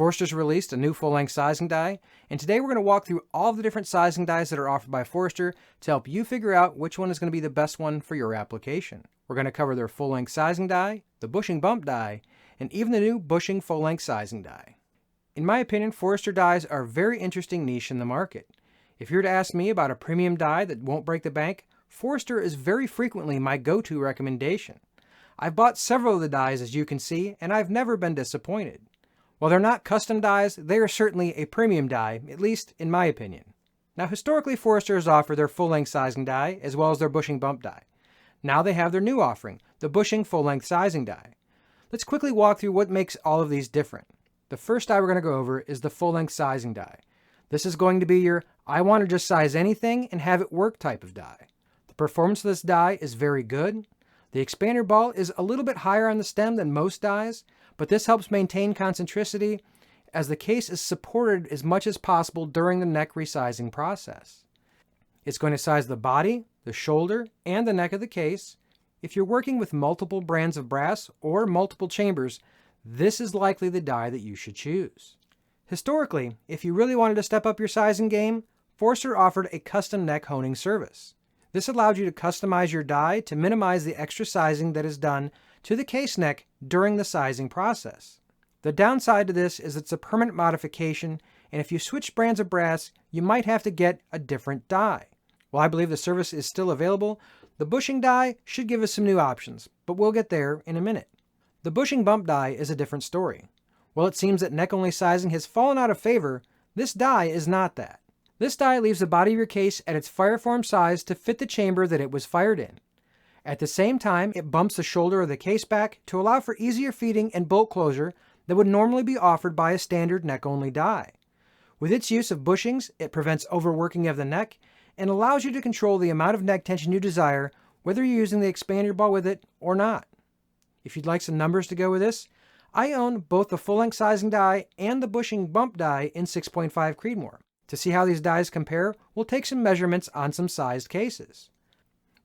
Forster's released a new full-length sizing die, and today we're going to walk through all of the different sizing dies that are offered by Forster to help you figure out which one is going to be the best one for your application. We're going to cover their full-length sizing die, the bushing bump die, and even the new bushing full-length sizing die. In my opinion, Forster dies are a very interesting niche in the market. If you're to ask me about a premium die that won't break the bank, Forster is very frequently my go-to recommendation. I've bought several of the dies, as you can see, and I've never been disappointed. While they're not custom dies, they are certainly a premium die, at least in my opinion. Now historically, Forster has offered their full-length sizing die as well as their bushing bump die. Now they have their new offering, the bushing full-length sizing die. Let's quickly walk through what makes all of these different. The first die we're going to go over is the full-length sizing die. This is going to be your I want to just size anything and have it work type of die. The performance of this die is very good. The expander ball is a little bit higher on the stem than most dies, but this helps maintain concentricity as the case is supported as much as possible during the neck resizing process. It's going to size the body, the shoulder, and the neck of the case. If you're working with multiple brands of brass or multiple chambers, this is likely the die that you should choose. Historically, if you really wanted to step up your sizing game, Forster offered a custom neck honing service. This allowed you to customize your die to minimize the extra sizing that is done to the case neck during the sizing process. The downside to this is it's a permanent modification, and if you switch brands of brass, you might have to get a different die. While I believe the service is still available, the bushing die should give us some new options, but we'll get there in a minute. The bushing bump die is a different story. While it seems that neck-only sizing has fallen out of favor, this die is not that. This die leaves the body of your case at its fireform size to fit the chamber that it was fired in. At the same time, it bumps the shoulder of the case back to allow for easier feeding and bolt closure that would normally be offered by a standard neck-only die. With its use of bushings, it prevents overworking of the neck and allows you to control the amount of neck tension you desire, whether you're using the expander ball with it or not. If you'd like some numbers to go with this, I own both the full-length sizing die and the bushing bump die in 6.5 Creedmoor. To see how these dies compare, we'll take some measurements on some sized cases.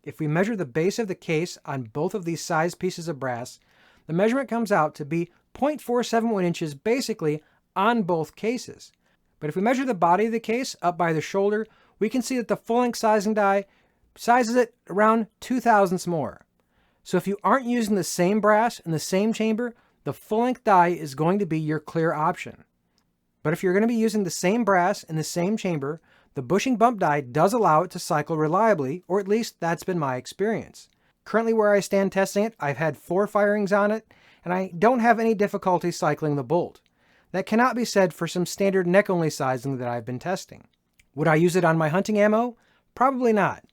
If we measure the base of the case on both of these sized pieces of brass, the measurement comes out to be 0.471 inches basically on both cases. But if we measure the body of the case up by the shoulder, we can see that the full-length sizing die sizes it around 2 thousandths more. So if you aren't using the same brass in the same chamber, the full-length die is going to be your clear option. But if you're going to be using the same brass in the same chamber, the bushing bump die does allow it to cycle reliably, or at least that's been my experience. Currently where I stand testing it, I've had 4 firings on it, and I don't have any difficulty cycling the bolt. That cannot be said for some standard neck-only sizing that I've been testing. Would I use it on my hunting ammo? Probably not.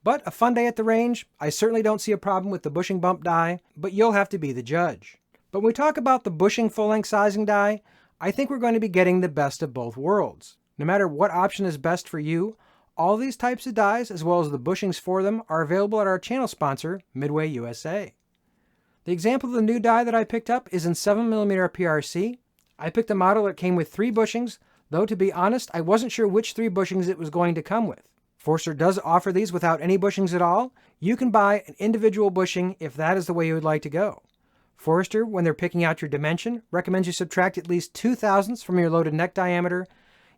But a fun day at the range, I certainly don't see a problem with the bushing bump die, but you'll have to be the judge. But when we talk about the bushing full-length sizing die, I think we're going to be getting the best of both worlds. No matter what option is best for you, all these types of dies, as well as the bushings for them, are available at our channel sponsor, Midway USA. The example of the new die that I picked up is in 7mm PRC. I picked a model that came with 3 bushings, though to be honest, I wasn't sure which 3 bushings it was going to come with. Forster does offer these without any bushings at all. You can buy an individual bushing if that is the way you would like to go. Forster, when they're picking out your dimension, recommends you subtract at least 2 thousandths from your loaded neck diameter.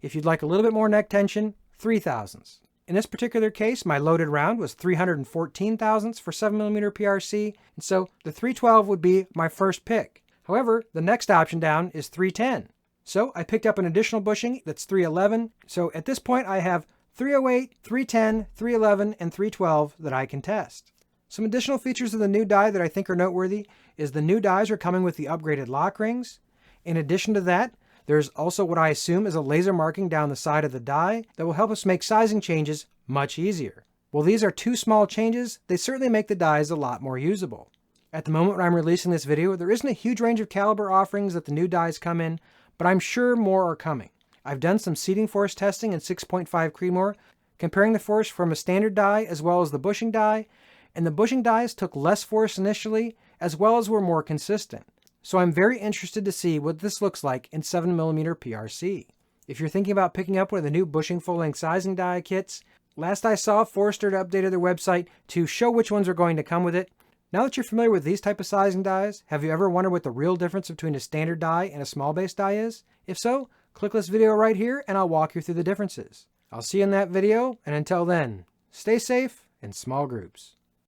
If you'd like a little bit more neck tension, 3 thousandths. In this particular case, my loaded round was 314 thousandths for 7mm PRC, and so the 312 would be my first pick. However, the next option down is 310. So I picked up an additional bushing that's 311. So at this point I have 308, 310, 311, and 312 that I can test. Some additional features of the new die that I think are noteworthy is the new dies are coming with the upgraded lock rings. In addition to that, there's also what I assume is a laser marking down the side of the die that will help us make sizing changes much easier. While these are 2 small changes, they certainly make the dies a lot more usable. At the moment when I'm releasing this video, there isn't a huge range of caliber offerings that the new dies come in, but I'm sure more are coming. I've done some seating force testing in 6.5 Creedmoor, comparing the force from a standard die as well as the bushing die, and the bushing dies took less force initially as well as were more consistent. So I'm very interested to see what this looks like in 7mm PRC. If you're thinking about picking up one of the new bushing full-length sizing die kits, last I saw, Forster updated their website to show which ones are going to come with it. Now that you're familiar with these type of sizing dies, have you ever wondered what the real difference between a standard die and a small base die is? If so, click this video right here and I'll walk you through the differences. I'll see you in that video, and until then, stay safe in small groups.